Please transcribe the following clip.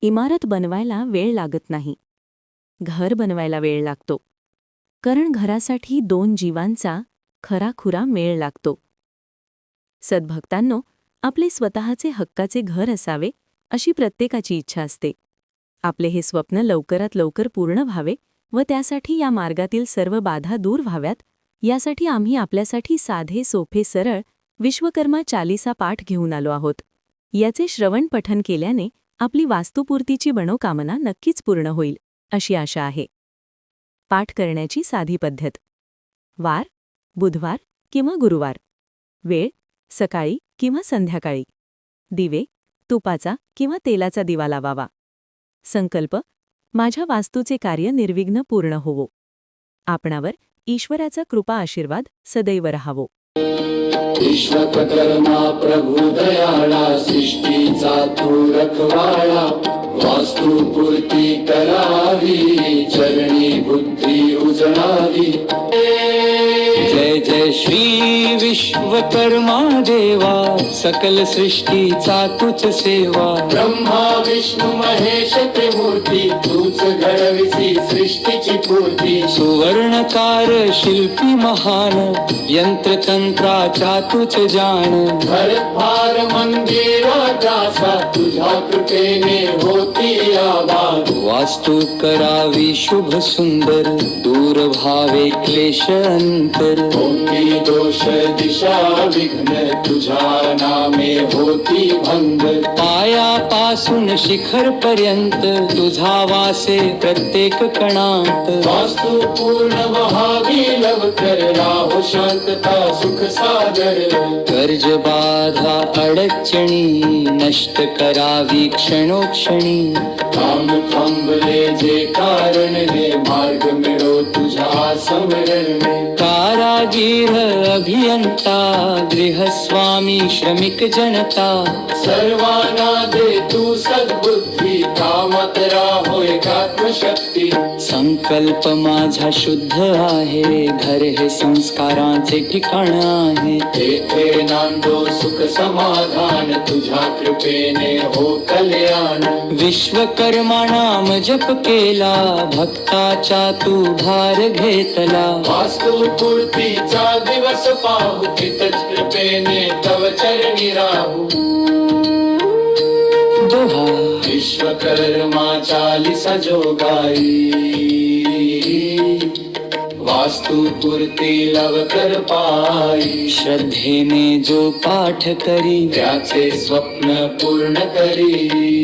इमारत बनवायला वेळ लागत नाही. घर बनवायला वेळ लागतो. कारण घरासाठी 2 जीवांचा खराखुरा मेळ लागतो. सद्भक्तांनो, आपले स्वतःचे हक्काचे घर असावे अशी प्रत्येकाची इच्छा असते. आपले हे स्वप्न लवकरात लवकर पूर्ण व्हावे व त्यासाठी या मार्गातील सर्व बाधा दूर व्हाव्यात, यासाठी आम्ही आपल्यासाठी साधे सोपे सरळ विश्वकर्मा चालीसा पाठ घेऊन आलो आहोत. याचे श्रवण पठन केल्याने आपली वास्तुपूर्तीची मनोकामना नक्कीच पूर्ण होईल अशी आशा आहे. पाठ करण्याची साधी पद्धत. वार, बुधवार किंवा गुरुवार. वेळ सकाळी किंवा संध्याकाळी. दिवे तुपाचा किंवा तेलाचा दिवा लावावा. संकल्प, माझ्या वास्तूचे कार्य निर्विघ्न पूर्ण होवो. आपणावर ईश्वराचा कृपा आशीर्वाद सदैव रहावो. विश्वकर्मा प्रभु दयाळा, सृष्टीचा तू रखवाळा, वास्तुपूर्ती करावी, चरणी बुद्धी उजळावी. जय जय श्री विश्वकर्मा देवा, सकल सृष्टीचा तूच सेवा. ब्रह्मा विष्णू महेश त्रिमूर्ती, तूच घडविसी सृष्टीची पूर्ती. सुवर्णकार शिल्पी महान, यंत्रतंत्राचा तूच जाण. भरभार मंदिराचा तुझ्या कृपेने होती आबाद. वास्तू करावी शुभ सुंदर, दूर भावे क्लेश अंतर. कोणती दोष दिशा विघ्न, तुझ्या नामे होती भंग. पायापासून शिखर पर्यंत तुझा वासे प्रत्येक कणात. वास्तू पूर्ण व्हावी लवकर, राहो शांतता सुख सागर. कर्ज बाधा अडचणी नष्ट करावी क्षणोक्षणी. काम थांबले जे कारण, हे मार्ग मिळो तुझ्या समरण. कारागीर अभियंता, गृहस्वामी श्रमिक जनता. सर्वांना दे तू सद्बुद्धी, कामात राहो एकात्म शक्ती. संकल्प माझा शुद्ध आहे, घर हे संस्कारांचे ठिकाण आहे. तेथे नांदो सुख समाधान, तुझ्या कृपेने हो कल्याण. विश्वकर्मा नाम जप केला, भक्ताचा तू भार घेतला. वास्तुपूर्तीचा दिवस पाहू, तिथच कृपेने तव चरणी राहू. दोहा विश्वकर्मा चालीसा जो गाई, वास्तुपूर्ती लवकर पाई. श्रद्धेने जो पाठ करी, त्याचे स्वप्न पूर्ण करी.